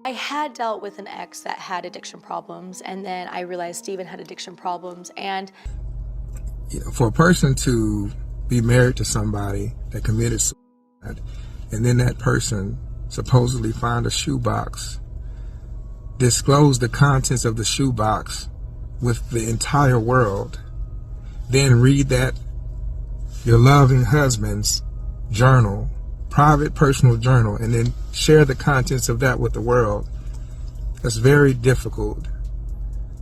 I had dealt with an ex that had addiction problems, and then I realized Steven had addiction problems. And for a person to be married to somebody that committed suicide, and then that person supposedly find a shoebox, disclose the contents of the shoebox with the entire world, then read that your loving husband's journal, private personal journal, and then share the contents of that with the world, it's very difficult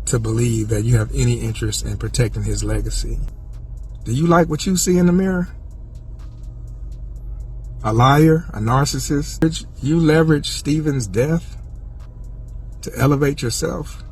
to believe that you have any interest in protecting his legacy. Do you like what you see in the mirror? A liar, a narcissist? You leverage Steven's death to elevate yourself?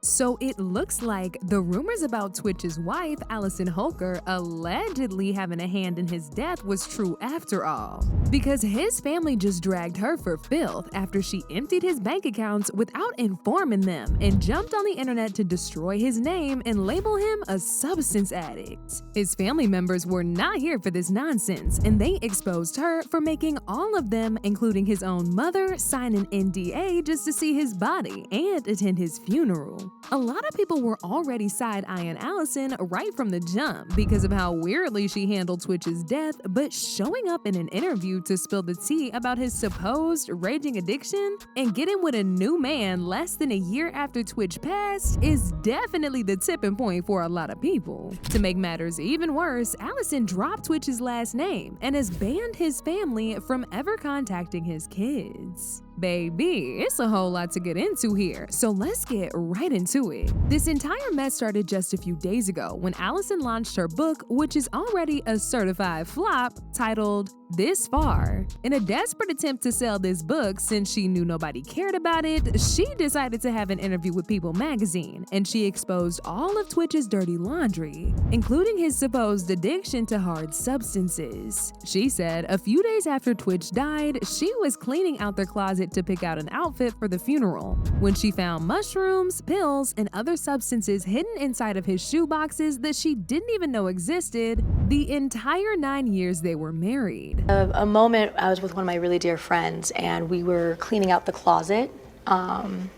So it looks like the rumors about tWitch's wife, Allison Holker, allegedly having a hand in his death was true after all. Because his family just dragged her for filth after she emptied his bank accounts without informing them and jumped on the internet to destroy his name and label him a substance addict. His family members were not here for this nonsense, and they exposed her for making all of them, including his own mother, sign an NDA just to see his body and attend his funeral. A lot of people were already side-eyeing Allison right from the jump because of how weirdly she handled tWitch's death, but showing up in an interview to spill the tea about his supposed raging addiction and getting with a new man less than a year after tWitch passed is definitely the tipping point for a lot of people. To make matters even worse, Allison dropped tWitch's last name and has banned his family from ever contacting his kids. Baby, it's a whole lot to get into here, so let's get right into it. This entire mess started just a few days ago when Allison launched her book, which is already a certified flop, titled This Far. In a desperate attempt to sell this book, since she knew nobody cared about it, she decided to have an interview with People magazine, and she exposed all of tWitch's dirty laundry, including his supposed addiction to hard substances. She said a few days after tWitch died, she was cleaning out their closet to pick out an outfit for the funeral when she found mushrooms, pills, and other substances hidden inside of his shoe boxes that she didn't even know existed the entire 9 years they were married. A moment I was with one of my really dear friends, and we were cleaning out the closet and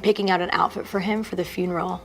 picking out an outfit for him for the funeral.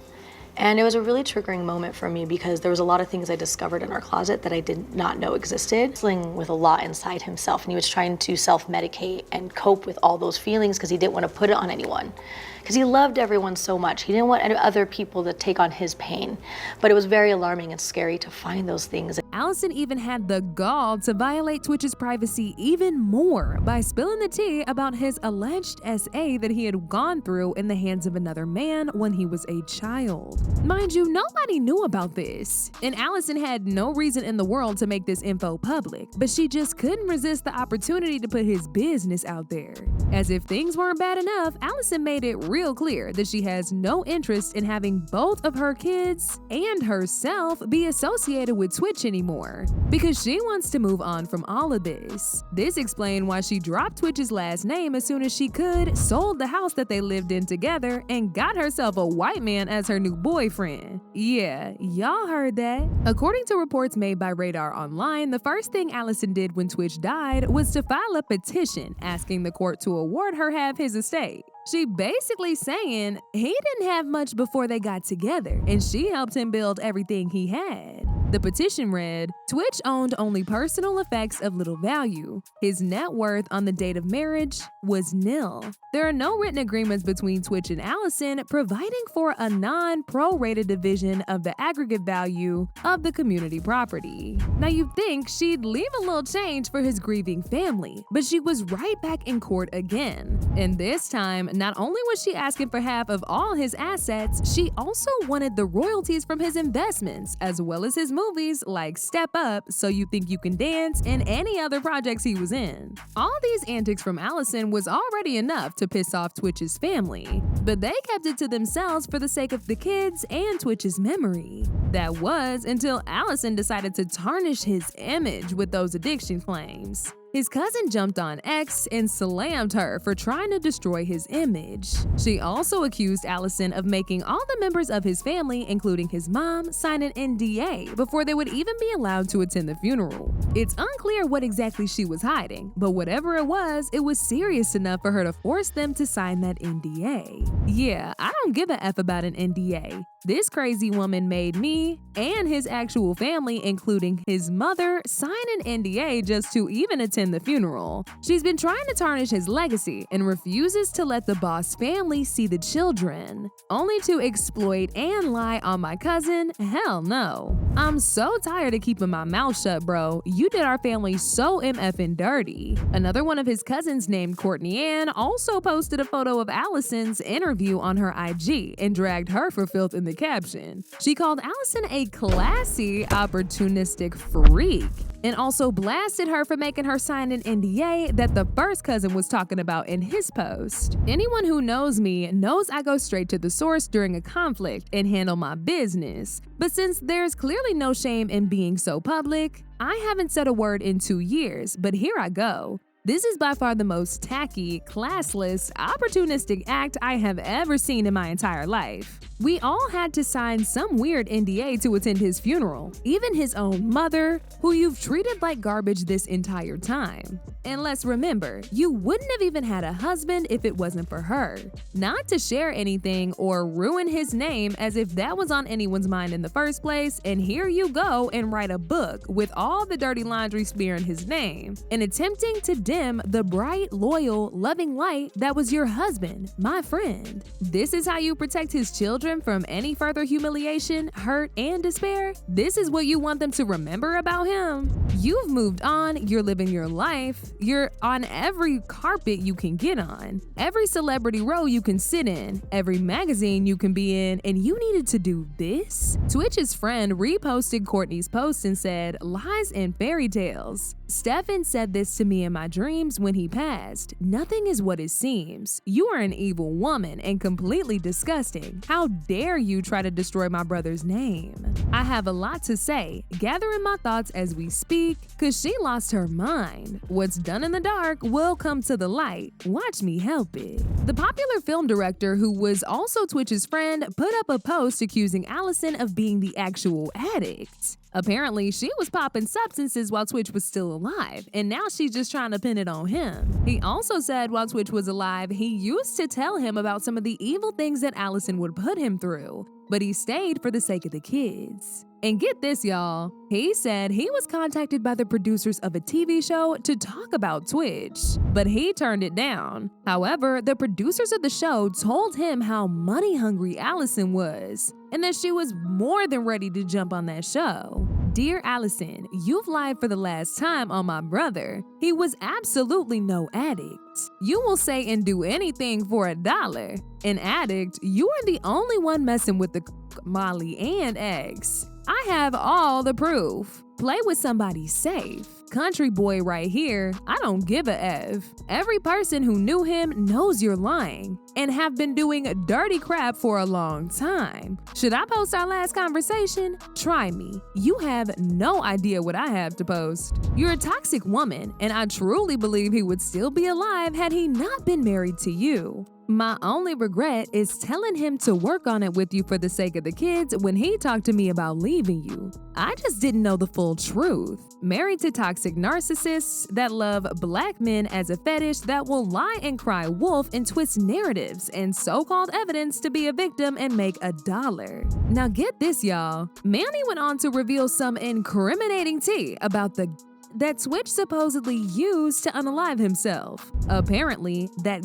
And it was a really triggering moment for me because there was a lot of things I discovered in our closet that I did not know existed. Wrestling with a lot inside himself, and he was trying to self-medicate and cope with all those feelings because he didn't want to put it on anyone. Because he loved everyone so much. He didn't want other people to take on his pain. But it was very alarming and scary to find those things. Allison even had the gall to violate tWitch's privacy even more by spilling the tea about his alleged SA that he had gone through in the hands of another man when he was a child. Mind you, nobody knew about this, and Allison had no reason in the world to make this info public, but she just couldn't resist the opportunity to put his business out there. As if things weren't bad enough, Allison made it real clear that she has no interest in having both of her kids and herself be associated with tWitch anymore, because she wants to move on from all of this. This explained why she dropped tWitch's last name as soon as she could, sold the house that they lived in together, and got herself a white man as her new boyfriend. Yeah, y'all heard that. According to reports made by Radar Online, the first thing Allison did when tWitch died was to file a petition asking the court to award her half his estate. She basically saying he didn't have much before they got together, and she helped him build everything he had. The petition read, tWitch owned only personal effects of little value. His net worth on the date of marriage was nil. There are no written agreements between tWitch and Allison providing for a non-prorated division of the aggregate value of the community property. Now you'd think she'd leave a little change for his grieving family, but she was right back in court again. And this time, not only was she asking for half of all his assets, she also wanted the royalties from his investments, as well as his movies like Step Up, So You Think You Can Dance, and any other projects he was in. All these antics from Allison was already enough to piss off tWitch's family, but they kept it to themselves for the sake of the kids and tWitch's memory. That was until Allison decided to tarnish his image with those addiction claims. His cousin jumped on X and slammed her for trying to destroy his image. She also accused Allison of making all the members of his family, including his mom, sign an NDA before they would even be allowed to attend the funeral. It's unclear what exactly she was hiding, but whatever it was serious enough for her to force them to sign that NDA. Yeah, I don't give a F about an NDA. This crazy woman made me and his actual family, including his mother, sign an NDA just to even attend the funeral. She's been trying to tarnish his legacy and refuses to let the boss family see the children. Only to exploit and lie on my cousin? Hell no. I'm so tired of keeping my mouth shut, bro. You did our family so MFing dirty. Another one of his cousins named Courtney Ann also posted a photo of Allison's interview on her IG and dragged her for filth in the caption. She called Allison a classy, opportunistic freak and also blasted her for making her sign an NDA that the first cousin was talking about in his post. Anyone who knows me knows I go straight to the source during a conflict and handle my business. But since there's clearly no shame in being so public, I haven't said a word in 2 years, but here I go. This is by far the most tacky, classless, opportunistic act I have ever seen in my entire life. We all had to sign some weird NDA to attend his funeral, even his own mother, who you've treated like garbage this entire time. And let's remember, you wouldn't have even had a husband if it wasn't for her. Not to share anything or ruin his name as if that was on anyone's mind in the first place, and here you go and write a book with all the dirty laundry smearing his name and attempting to dim the bright, loyal, loving light that was your husband, my friend. This is how you protect his children from any further humiliation, hurt, and despair? This is what you want them to remember about him? You've moved on, you're living your life, you're on every carpet you can get on, every celebrity row you can sit in, every magazine you can be in, and you needed to do this? Twitch's friend reposted Courtney's post and said, "Lies and fairy tales. Stefan said this to me in my dreams when he passed. Nothing is what it seems. You are an evil woman and completely disgusting. How dare you try to destroy my brother's name?" I have a lot to say, gathering my thoughts as we speak, cause she lost her mind. What's done in the dark will come to the light. Watch me help it. The popular film director, who was also Twitch's friend, put up a post accusing Allison of being the actual addict. Apparently, she was popping substances while Twitch was still alive, and now she's just trying to pin it on him. He also said while Twitch was alive, he used to tell him about some of the evil things that Allison would put him through, but he stayed for the sake of the kids. And get this, y'all. He said he was contacted by the producers of a TV show to talk about Twitch, but he turned it down. However, the producers of the show told him how money-hungry Allison was, and that she was more than ready to jump on that show. Dear Allison, you've lied for the last time on my brother. He was absolutely no addict. You will say and do anything for $1. An addict, you are the only one messing with the Molly and X. I have all the proof. Play with somebody safe. Country boy right here, I don't give a F. Every person who knew him knows you're lying and have been doing dirty crap for a long time. Should I post our last conversation? Try me. You have no idea what I have to post. You're a toxic woman, and I truly believe he would still be alive had he not been married to you. My only regret is telling him to work on it with you for the sake of the kids when he talked to me about leaving you. I just didn't know the full truth. Married to toxic narcissists that love black men as a fetish that will lie and cry wolf and twist narratives and so-called evidence to be a victim and make $1. Now get this, y'all. Manny went on to reveal some incriminating tea about the that Twitch supposedly used to unalive himself. Apparently, that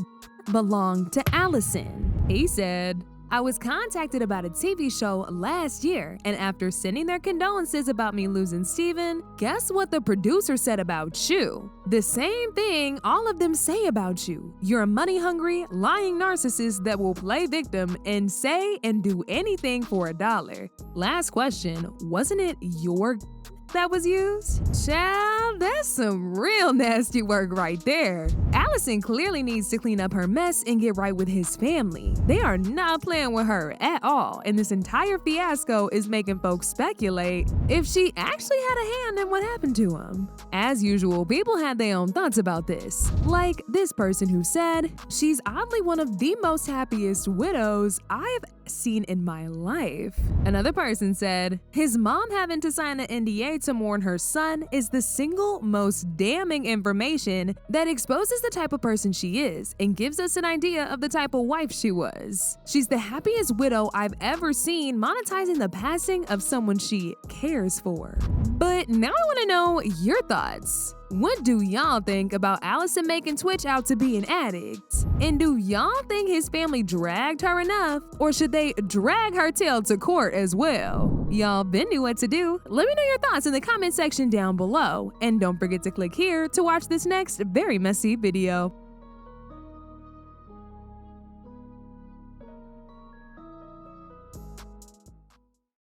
belonged to Allison. He said, "I was contacted about a TV show last year, and after sending their condolences about me losing Steven, guess what the producer said about you? The same thing all of them say about you. You're a money-hungry, lying narcissist that will play victim and say and do anything for $1. Last question, wasn't it your that was used? Child, that's some real nasty work right there. Allison clearly needs to clean up her mess and get right with his family. They are not playing with her at all, and this entire fiasco is making folks speculate if she actually had a hand in what happened to him. As usual, people had their own thoughts about this. Like this person who said, "She's oddly one of the most happiest widows I've seen in my life." Another person said, "His mom having to sign an NDA to mourn her son is the single most damning information that exposes the type of person she is and gives us an idea of the type of wife she was. She's the happiest widow I've ever seen monetizing the passing of someone she cares for." But now I want to know your thoughts. What do y'all think about Allison making Twitch out to be an addict? And do y'all think his family dragged her enough, or should they drag her tail to court as well? Y'all been knew what to do. Let me know your thoughts in the comment section down below. And don't forget to click here to watch this next very messy video.